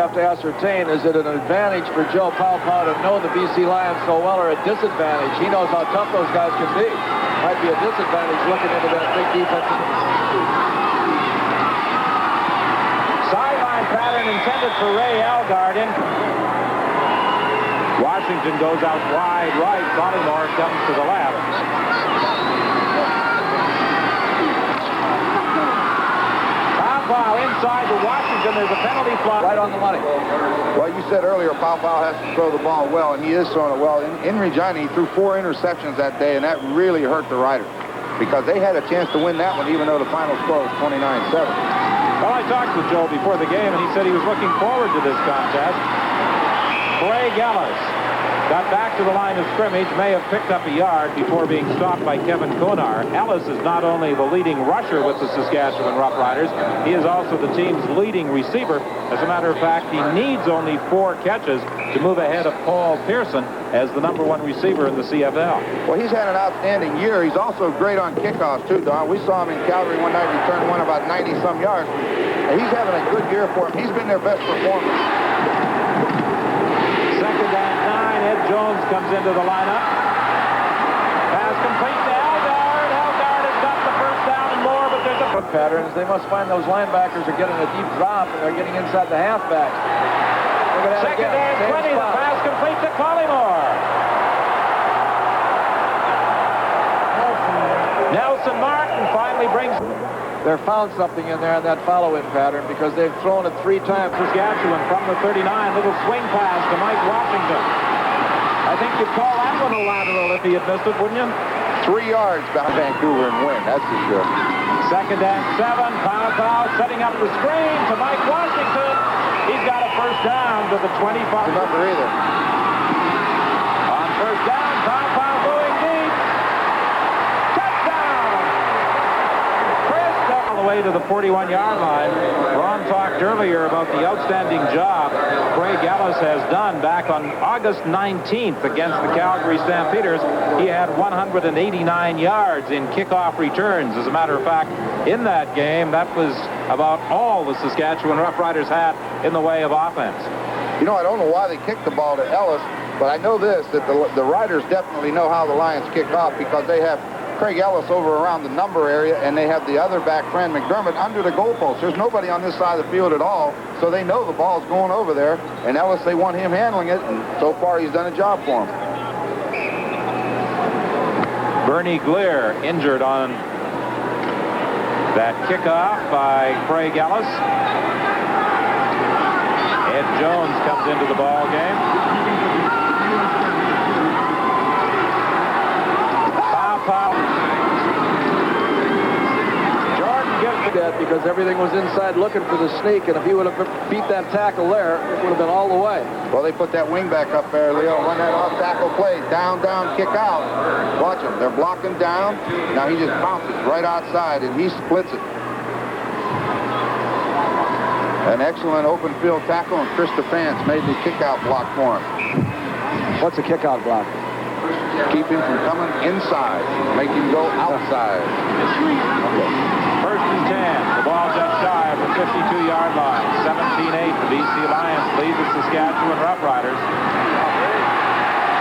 have to ascertain, is it an advantage for Joe Pow to know the BC Lions so well, or a disadvantage? He knows how tough those guys can be. Might be a disadvantage looking into that big defensive. Sideline pattern intended for Ray Algard. Washington goes out wide right. Collymore comes to the left. Pow inside to Washington. There's a penalty flag. Right on the money. Well, you said earlier Pow has to throw the ball well, and he is throwing it well. In Regina, he threw 4 interceptions that day, and that really hurt the Riders because they had a chance to win that one, even though the final score was 29-7. Well, I talked with Joe before the game, and he said he was looking forward to this contest. Craig Ellis got back to the line of scrimmage, may have picked up a yard before being stopped by Kevin Konar. Ellis is not only the leading rusher with the Saskatchewan Roughriders, he is also the team's leading receiver. As a matter of fact, he needs only 4 catches to move ahead of Paul Pearson as the #1 receiver in the CFL. Well, he's had an outstanding year. He's also great on kickoffs, too, Don. We saw him in Calgary one night return one about 90-some yards. And he's having a good year for him. He's been their best performer. Second and 9. Ed Jones comes into the lineup. Pass complete to Algard. Algard has got the first down and more, but there's a patterns. They must find those linebackers are getting a deep drop, and they're getting inside the halfback. Look at that second again. and 20. The pass complete to Collymore. Nelson Martin finally brings. They're found something in there in that follow-in pattern because they've thrown it 3 times. Saskatchewan from the 39. Little swing pass to Mike Washington. I think you'd call that one a lateral if he had missed it, wouldn't you? 3 yards behind Vancouver and win, that's for sure. Second and 7. Pow setting up the screen to Mike Washington. He's got a first down to the 25. Number either. On first down, Pow going deep. Touchdown! Chris all the way to the 41-yard line. Ron talked earlier about the outstanding job Craig Ellis has done back on August 19th against the Calgary Stampeders. He had 189 yards in kickoff returns. As a matter of fact, in that game, that was about all the Saskatchewan Roughriders had in the way of offense. You know, I don't know why they kicked the ball to Ellis, but I know this, that the Riders definitely know how the Lions kick off because they have Craig Ellis over around the number area, and they have the other back, Fran McDermott, under the goalpost. There's nobody on this side of the field at all, so they know the ball's going over there, and Ellis, they want him handling it, and so far he's done a job for him. Bernie Glier injured on that kickoff by Craig Ellis. Ed Jones comes into the ball game. Pow. Jordan gives that because everything was inside looking for the sneak, and if he would have beat that tackle there, it would have been all the way. Well, they put that wing back up there, Leo. Run that off tackle play. Down, kick out. Watch him. They're blocking down. Now he just bounces right outside, and he splits it. An excellent open field tackle, and Chris Defance made the kick-out block for him. What's a kick-out block? Keep him from coming inside. Make him go outside. First and 10. The ball just shy of the 52-yard line. 17-8. The BC Lions lead the Saskatchewan Roughriders.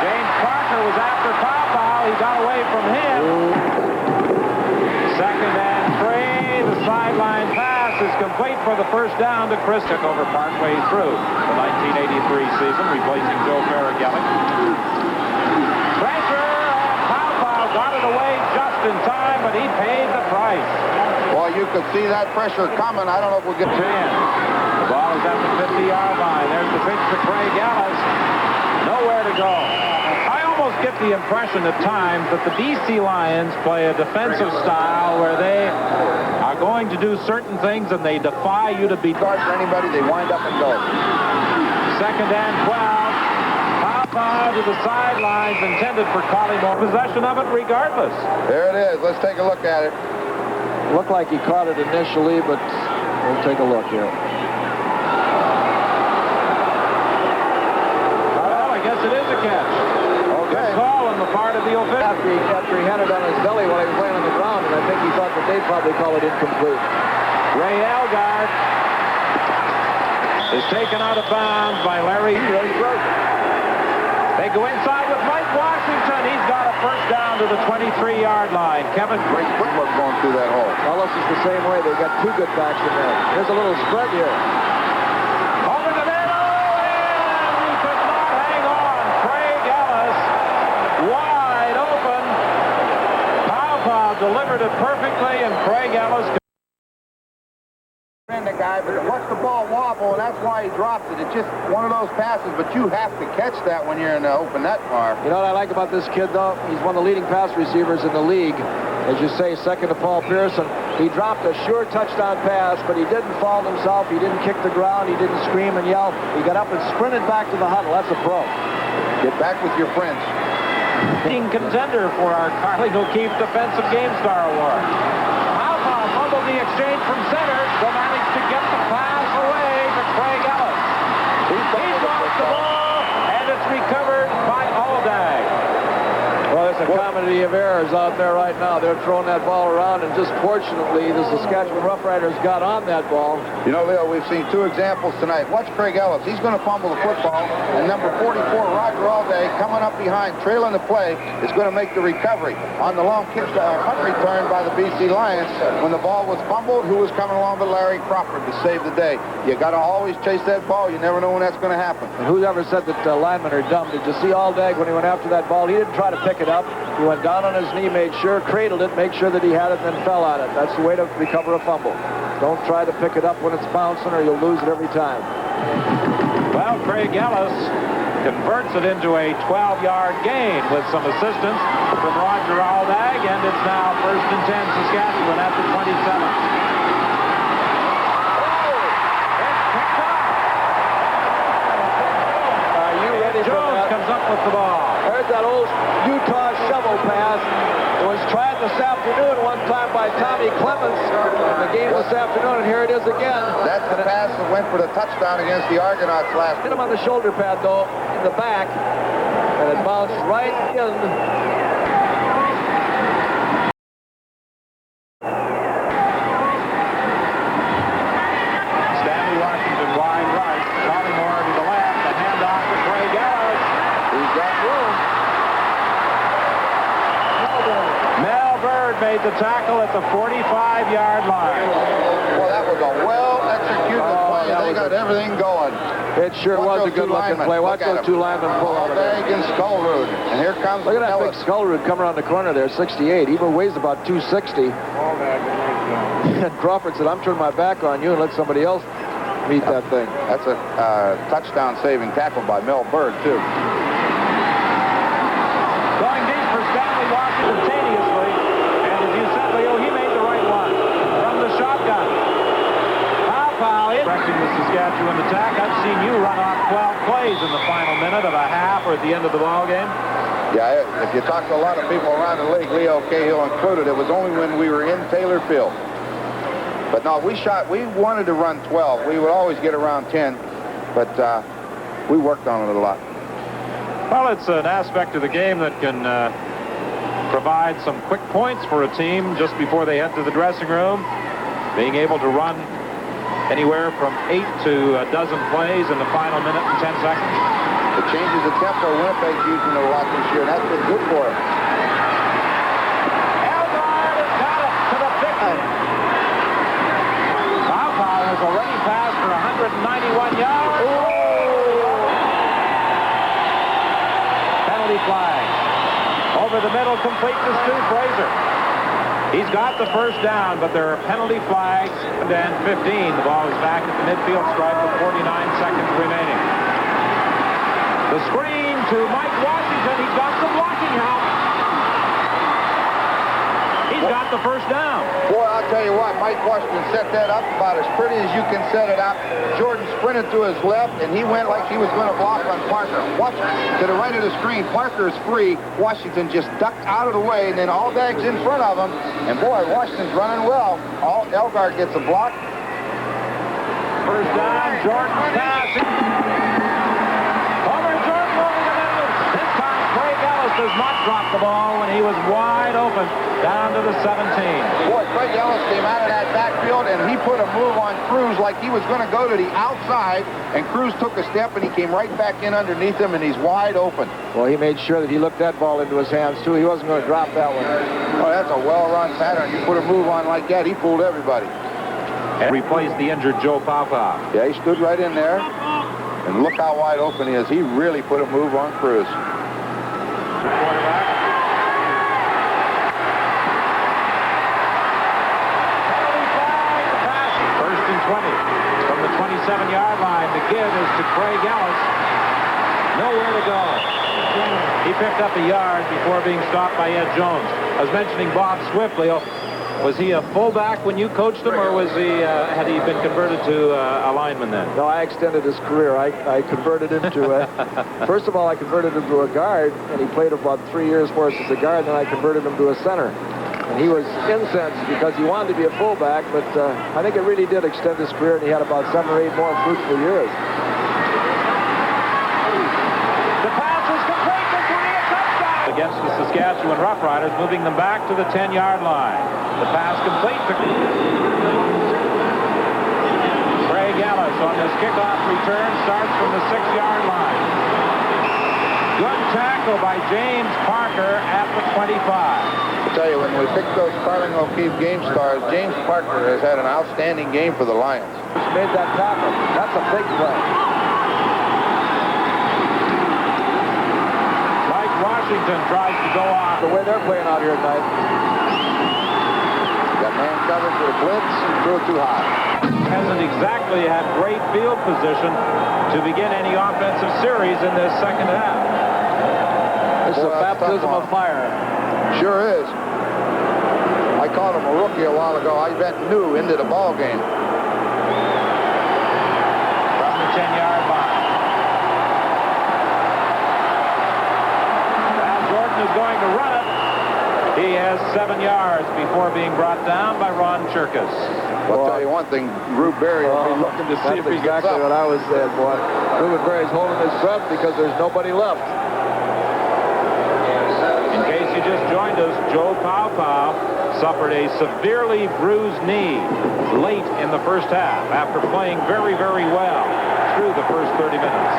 James Parker was after Pow. He got away from him. Second and 3. The sideline pass is complete for the first down to Chris. Took over partway through the 1983 season, replacing Joe Farragelli. Pressure, and Pow got it away just in time, but he paid the price. Well, you could see that pressure coming. I don't know if we'll get to it. The ball is at the 50-yard line. There's the pitch to Craig Ellis. Nowhere to go. I almost get the impression at times that the BC Lions play a defensive style where they are going to do certain things and they defy you to beat. Guard for anybody, they wind up and go. Second and 12. Papa to the sidelines, intended for Collymore. Possession of it regardless. There it is. Let's take a look at it. Looked like he caught it initially, but we'll take a look here. Well, I guess it is a catch. Okay. Good call on the part of the offense. After he had it on his belly while he was laying on the ground, and I think he thought that they'd probably call it incomplete. Ray Algard. is taken out of bounds by Larry. They go inside with Mike Washington. He's got a first down to the 23-yard line. Kevin. Great footwork going through that hole. Ellis is the same way. They've got two good backs in there. Here's a little spread here. Over the middle, and he could not hang on. Craig Ellis, wide open. Pow delivered it perfectly, and Craig Ellis. The guy, but watch the ball wobble, and that's why he dropped it. It's just one of those passes, but you have to catch that when you're in the open net far. You know what I like about this kid, though? He's one of the leading pass receivers in the league. As you say, second to Paul Pearson. He dropped a sure touchdown pass, but he didn't fall himself. He didn't kick the ground. He didn't scream and yell. He got up and sprinted back to the huddle. That's a pro. Get back with your friends. Leading contender for our Carling O'Keefe Defensive Game Star Award. Alpha fumbled the exchange from center, but managed to get the pass away to Craig Ellis. He drops the ball, and it's recovered by Aldag. Well, there's a comedy of errors out there right now. They're throwing that ball around, and just fortunately, the Saskatchewan Roughriders got on that ball. You know, Leo, we've seen two examples tonight. Watch Craig Ellis. He's going to fumble the football, and number 44, Roger Alday, coming up behind, trailing the play, is going to make the recovery. On the long kick, punt return by the BC Lions, when the ball was fumbled, who was coming along but Larry Crawford to save the day. You got to always chase that ball. You never know when that's going to happen. And whoever said that linemen are dumb? Did you see Aldag when he went after that ball? He didn't try to pick it up. He went down on his knee, made sure, cradled it, make sure that he had it, and then fell on it. That's the way to recover a fumble. Don't try to pick it up when it's bouncing, or you'll lose it every time. Well, Craig Ellis converts it into a 12-yard gain with some assistance from Roger Aldag, and it's now 1st and 10 Saskatchewan at the 27. Jones comes up with the ball. There's that old Utah shovel pass. It was tried this afternoon one time by Tommy Clemens in the game this afternoon, and here it is again. That's the pass that went for the touchdown against the Argonauts last Hit him on the shoulder pad, though, in the back, and it bounced right in. Made the tackle at the 45-yard line. Well, that was a well-executed play. They got everything going. It sure was a good-looking play. Watch those two linemen pull out of there. Aldag and Skullroot. And here comes Look at that big Skullroot coming around the corner there, 68. He weighs about 260. And Crawford said, I'm turning my back on you and let somebody else meet that thing. That's a touchdown-saving tackle by Mel Bird, too. Going deep for Stanley Washington. Directing the Saskatchewan attack. I've seen you run off 12 plays in the final minute of a half or at the end of the ball game. Yeah, if you talk to a lot of people around the league, Leo Cahill included, it was only when we were in Taylor Field. But no, we wanted to run 12. We would always get around 10, but we worked on it a lot. Well, it's an aspect of the game that can provide some quick points for a team just before they head to the dressing room. Being able to run anywhere from 8 to a dozen plays in the final minute and 10 seconds. It changes the tempo. Winnipeg's using it a lot this year, and that's been good for it. Elgard has got it to the 50. Alpine has already passed for 191 yards. Penalty flag. Over the middle, complete to Stu Fraser. He's got the first down, but there are penalty flags, and 15. The ball is back at the midfield stripe with 49 seconds remaining. The screen to Mike Washington. He's got some blocking help. He's got the first down. Boy, I'll tell you what, Mike Washington set that up about as pretty as you can set it up. Jordan sprinted to his left, and he went like he was going to block on Parker. Watch to the right of the screen. Parker is free. Washington just ducked out of the way, and then Aldag's in front of him. And boy, Washington's running well. Elgard gets a block. First down, Jordan's passing. Over Jordan over the middle. This time, Craig Ellis does not drop the ball when he was wide open down to the 17. Boy, Craig Ellis came out of that backfield, and he put a move on Cruz like he was going to go to the outside, and Cruz took a step, and he came right back in underneath him, and he's wide open. Well, he made sure that he looked that ball into his hands, too. He wasn't going to drop that one. Oh, that's a well-run pattern. You put a move on like that, he fooled everybody. And replaced the injured Joe Pawpaw. Yeah, he stood right in there, and look how wide open he is. He really put a move on Cruz. Quarterback. First and 20 from the 27-yard line. The give is to Craig Ellis. Nowhere to go. He picked up a yard before being stopped by Ed Jones. I was mentioning Bob Swiftly. Was he a fullback when you coached him, or was he had he been converted to a lineman then? No, I extended his career. I converted him to first of all, I converted him to a guard, and he played about 3 years for us as a guard, and then I converted him to a center. And he was incensed because he wanted to be a fullback, but I think it really did extend his career, and he had about 7 or 8 more fruitful years. The pass is complete. This will be a touchdown against the Saskatchewan Roughriders, moving them back to the 10-yard line. The pass complete to Craig Ellis on this kickoff return, starts from the 6-yard line. Good tackle by James Parker at the 25. I'll tell you, when we picked those Carling O'Keefe game stars, James Parker has had an outstanding game for the Lions. Just made that tackle. That's a big play. Mike Washington tries to go off. The way they're playing out here tonight. Got man covered for the blitz and threw it too high. Hasn't exactly had great field position to begin any offensive series in this second half. This is a Boy, that's baptism tough on of fire. Sure is. I called him a rookie a while ago. I bet new into the ball game. From the 10-yard line. Al Jordan is going to run it. He has 7 yards before being brought down by Ron Cherkis. I'll tell you one thing, Rube Berry will be looking to see if he gets exactly up. what I was saying, boy. Reuben Berry's holding his breath because there's nobody left. In case you just joined us, Joe Pawpaw suffered a severely bruised knee late in the first half after playing very, very well through the first 30 minutes.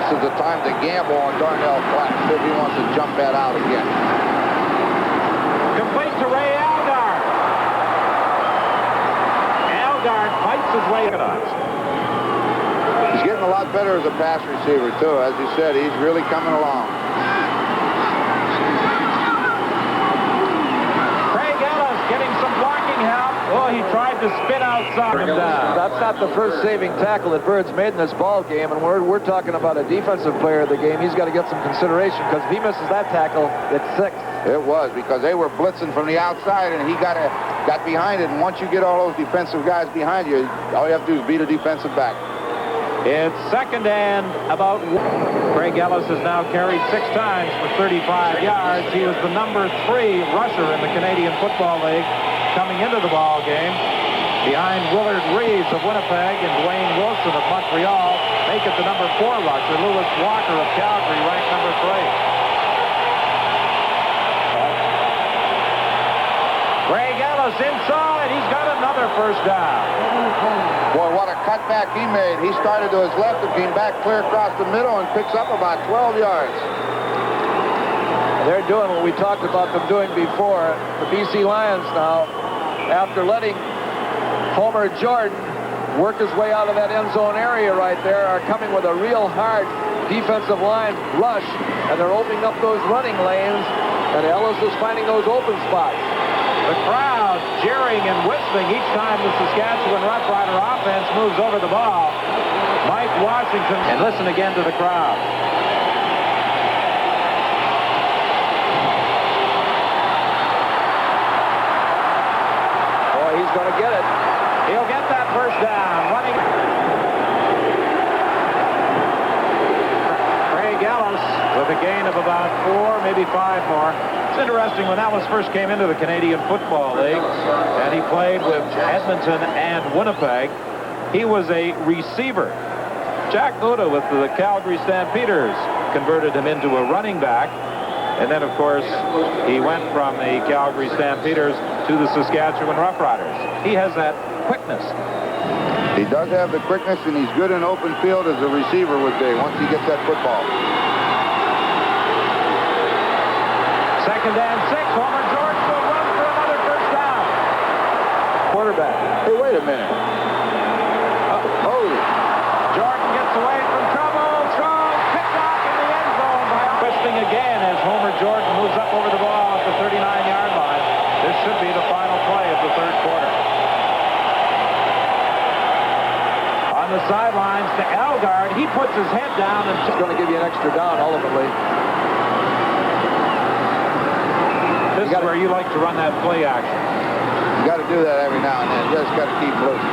This is the time to gamble on Darnell Platt if he wants to jump that out again. Complete to Ray Algard. Algard fights his way to us. He's getting a lot better as a pass receiver, too. As you said, he's really coming along. Craig Ellis getting some blocking help. Oh, he tried to spin outside him down. That's not the first saving tackle that Bird's made in this ball game, and we're talking about a defensive player of the game. He's got to get some consideration because if he misses that tackle, it's 6. It was because they were blitzing from the outside, and he got behind it. And once you get all those defensive guys behind you, all you have to do is beat a defensive back. It's second and about. Craig Ellis has now carried 6 times for 35 yards. He was the number 3 rusher in the Canadian Football League coming into the ball game. Behind Willard Reeves of Winnipeg and Dwayne Wilson of Montreal, make it the number 4 rusher. Lewis Walker of Calgary ranked number 3. Craig Ellis inside. He's got another first down. Boy, what a cutback he made. He started to his left and came back clear across the middle and picks up about 12 yards. They're doing what we talked about them doing before. The BC Lions now, after letting Homer Jordan work his way out of that end zone area right there, are coming with a real hard defensive line rush, and they're opening up those running lanes, and Ellis is finding those open spots. The crowd jeering and whistling each time the Saskatchewan Roughrider offense moves over the ball. Mike Washington, and listen again to the crowd. Boy, he's going to get it. He'll get that first down. Running. Craig Ellis with a gain of about 4, maybe 5 more. It's interesting, when Ellis first came into the Canadian Football League, and he played with Edmonton and Winnipeg, he was a receiver. Jack Uda with the Calgary Stampeders converted him into a running back. And then, of course, he went from the Calgary Stampeders to the Saskatchewan Roughriders. He has that quickness. He does have the quickness, and he's good in open field as a receiver would be once he gets that football. 2nd and 6. Homer Jordan will run for another first down. Quarterback. Hey, wait a minute. Holy. Jordan gets away from trouble. Throws. Picked off in the end zone by twisting again as Homer Jordan moves up over the ball at the 39-yard line. This should be the final play of the third quarter. On the sidelines to Elgard. He puts his head down and It's going to give you an extra down ultimately. this is where you like to run that play action. You got to do that every now and then. You just got to keep loose.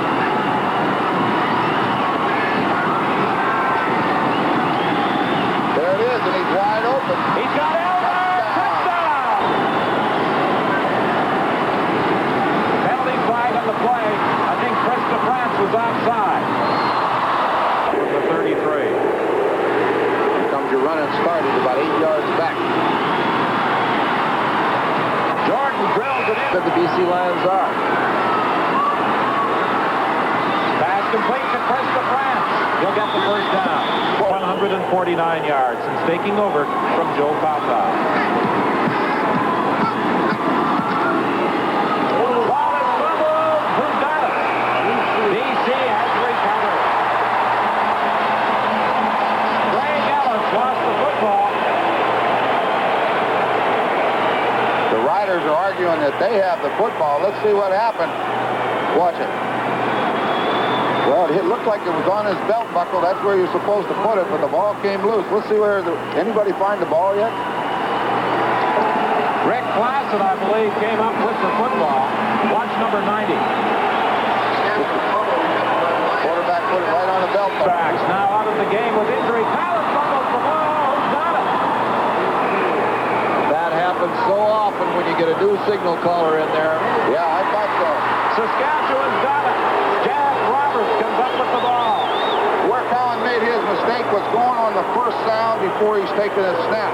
There it is, and he's wide open. He's got Elgard. Touchdown! Penalty flag on the play. I think Krista France was offside. From the 33. Here comes your run and started about 8 yards back. Jordan drills it in. That the BC Lions are. Pass complete to Krista France. He'll get the first down. 149 yards since taking over from Joe Papa. Ball is fumbled. Who got it? BC has recovered. Greg Ellis lost the football. The Riders are arguing that they have the football. Let's see what happened. Watch it. Well, it looked like it was on his belt buckle. That's where you're supposed to put it, but the ball came loose. Let's see where anybody find the ball yet? Rick Classen, I believe, came up with the football. Watch number 90. Quarterback put it right on the belt buckle. Backs now out of the game with injury. Collins fumbles the ball. Who's got it? That happens so often when you get a new signal caller in there. Yeah, I thought so. Saskatchewan's got it. Jeff Roberts comes up with the ball. Where Colin made his mistake was going on the first sound before he's taking a snap.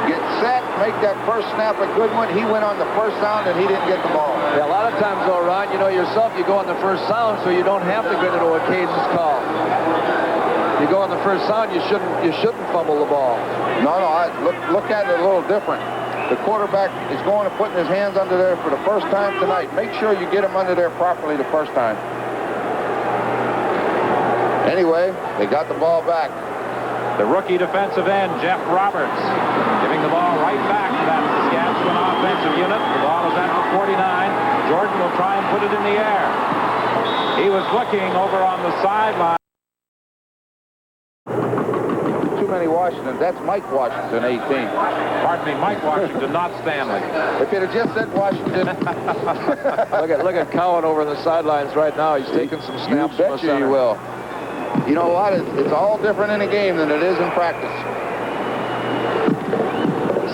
Get set, make that first snap a good one. He went on the first sound and he didn't get the ball. Yeah, a lot of times though, Ron, you know yourself, you go on the first sound so you don't have to get into a cadence call. You go on the first sound, you shouldn't fumble the ball. No, look at it a little different. The quarterback is going to put his hands under there for the first time tonight. Make sure you get him under there properly the first time. Anyway, they got the ball back. The rookie defensive end, Jeff Roberts, giving the ball right back to that Saskatchewan offensive unit. The ball is at the 49. Jordan will try and put it in the air. He was looking over on the sideline. Too many Washingtons. That's Mike Washington, 18. Pardon me, Mike Washington, not Stanley. If it had just said Washington. Look at Cowan over on the sidelines right now. He's taking some snaps. You bet you will. You know what? It's all different in a game than it is in practice.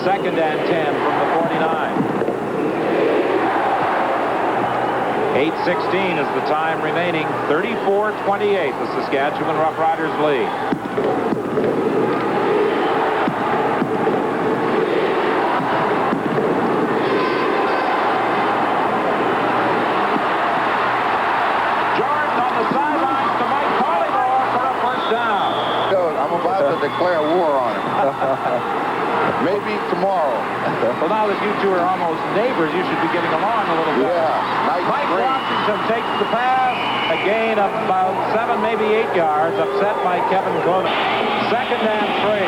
2nd and 10 from the 49. 8:16 is the time remaining. 34-28, the Saskatchewan Roughriders lead. Jordan on the sidelines to Mike Collymore for a first down. I'm about to declare war on him. Maybe tomorrow. Well, now that you two are almost neighbors, you should be getting along a little bit. Yeah, nice Mike break. Washington takes the pass. A gain of about 7, maybe 8 yards. Upset by Kevin Conan. 2nd and 3.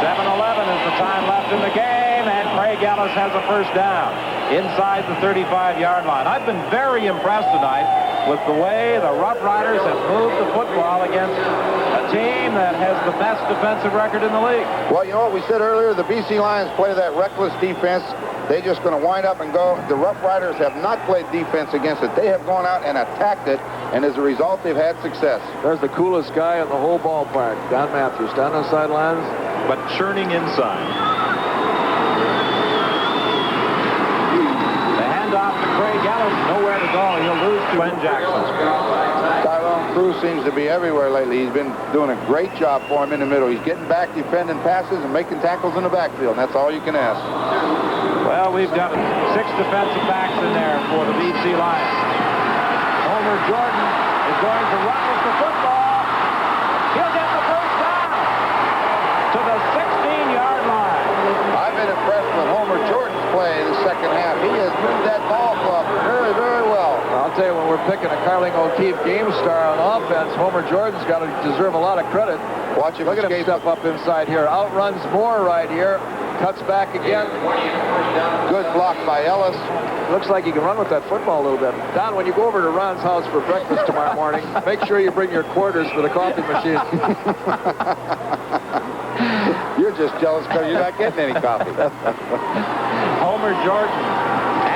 7:11 is the time left in the game, and Craig Ellis has a first down inside the 35-yard line. I've been very impressed tonight with the way the Roughriders have moved the football against a team that has the best defensive record in the league. Well, you know what we said earlier? The BC Lions play that reckless defense. They're just going to wind up and go. The Roughriders have not played defense against it. They have gone out and attacked it, and as a result, they've had success. There's the coolest guy in the whole ballpark, Don Matthews, down on the sidelines. But churning inside. The handoff to Craig Ellis. Nowhere to go. He'll lose to Glenn Jackson. Tyrone. Cruz seems to be everywhere lately. He's been doing a great job for him in the middle. He's getting back, defending passes, and making tackles in the backfield, and that's all you can ask. Well, we've got 6 defensive backs in there for the BC Lions. Homer Jordan is going to run with the football. He'll get the first down to the 16-yard line. I've been impressed with Homer Jordan's play in the second half. He has moved that ball club very, very well. I'll tell you, when we're picking a Carling O'Keefe game star on offense, Homer Jordan's got to deserve a lot of credit. Watch him. Look at him step up inside here. Outruns Moore right here. Cuts back again. Good block by Ellis. Looks like he can run with that football a little bit. Don, when you go over to Ron's house for breakfast tomorrow morning, make sure you bring your quarters for the coffee machine. You're just jealous because you're not getting any coffee. Homer Jordan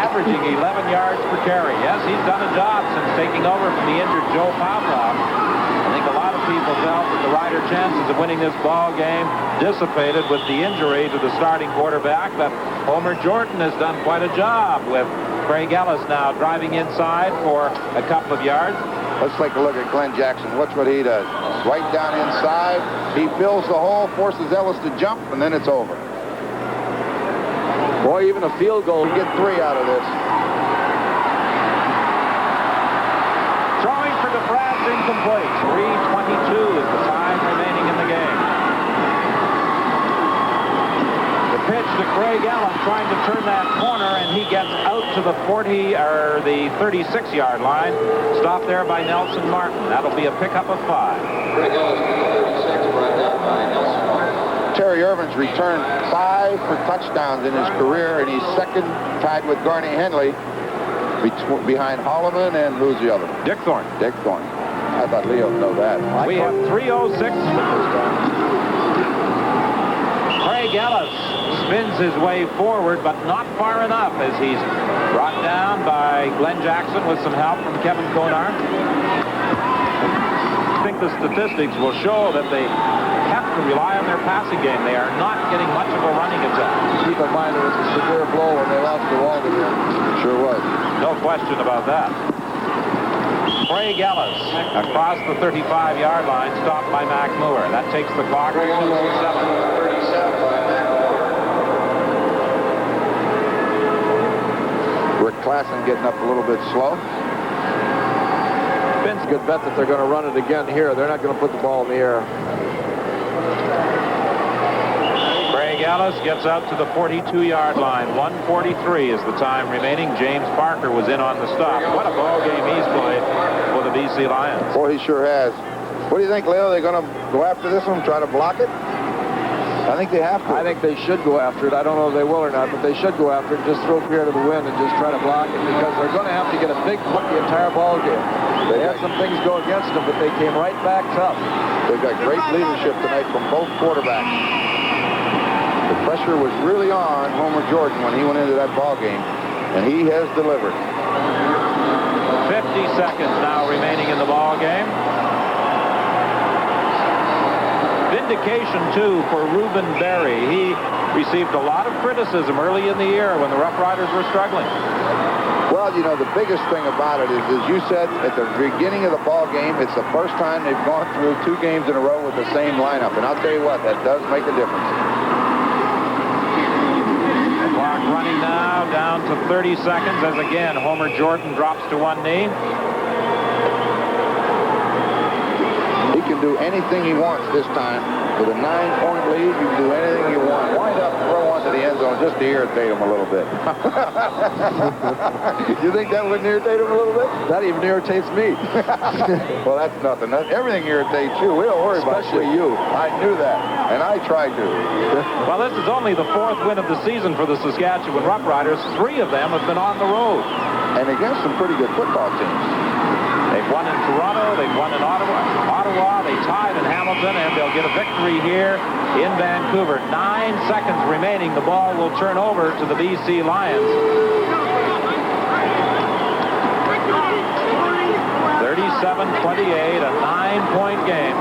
averaging 11 yards per carry. Yes, he's done a job since taking over from the injured Joe Pavlov. I think a lot of people felt that the Rider chances of winning this ball game dissipated with the injury to the starting quarterback, but Homer Jordan has done quite a job with Craig Ellis now driving inside for a couple of yards. Let's take a look at Glenn Jackson. Watch what he does. Right down inside. He fills the hole, forces Ellis to jump, and then it's over. Boy, even a field goal. You get 3 out of this. Throwing for the Brass incomplete. 3:22 is the time remaining in the game. The pitch to Craig Allen trying to turn that corner, and he gets out to the 40 or the 36-yard line. Stopped there by Nelson Martin. That'll be a pickup of 5. Craig Ellis, 36, brought down by Nelson Martin. Terry Irvin's returned 5 for touchdowns in his career, and he's second, tied with Garney Henley, behind Holloman and who's the other? Dick Thorne. Dick Thorne. I thought Leo would know that. We have 3:06. Craig Ellis spins his way forward, but not far enough as he's brought down by Glenn Jackson with some help from Kevin Konar. I think the statistics will show that they have to rely on their passing game. They are not getting much of a running attack. Keep in mind it was a severe blow when they lost the ball to him. Sure was. No question about that. Craig Ellis across the 35-yard line, stopped by Mac Moore. That takes the clock to 2:07. 37 by Mac Moore. Rick Klassen getting up a little bit slow. Ben's a good bet that they're going to run it again here. They're not going to put the ball in the air. Craig Ellis gets out to the 42-yard line. 1:43 is the time remaining. James Parker was in on the stop. What a ball game he's played for the BC Lions. Boy, he sure has. What do you think, Leo? They're going to go after this one, try to block it? I think they have to. I think they should go after it. I don't know if they will or not, but they should go after it. Just throw Pierre to the wind and just try to block it, because they're going to have to get a big putt the entire ball game. They had some things go against them, but they came right back tough. They've got great leadership tonight from both quarterbacks. The pressure was really on Homer Jordan when he went into that ball game, and he has delivered. 50 seconds now remaining in the ball game. Vindication, too, for Reuben Berry. He received a lot of criticism early in the year when the Roughriders were struggling. Well, you know, the biggest thing about it is, as you said at the beginning of the ball game, it's the first time they've gone through 2 games in a row with the same lineup. And I'll tell you what, that does make a difference. The clock running now down to 30 seconds as again Homer Jordan drops to one knee. He can do anything he wants this time. With a 9-point lead, you can do anything you want. Wind up, throw onto the end zone just to irritate him a little bit. You think that wouldn't irritate him a little bit? That even irritates me. Well, that's nothing. Everything irritates you. We don't worry Especially about you. I knew that, and I tried to. Well, this is only the 4th win of the season for the Saskatchewan Roughriders. 3 of them have been on the road. And against some pretty good football teams. They've won in Toronto, they've won in Ottawa, they tied in Hamilton, and they'll get a victory here in Vancouver. 9 seconds remaining. The ball will turn over to the BC Lions. 37-28, a 9-point game.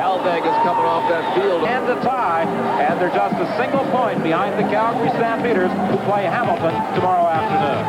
Aldag is coming off that field. And a tie, and they're just a single point behind the Calgary Stampeders, who play Hamilton tomorrow afternoon.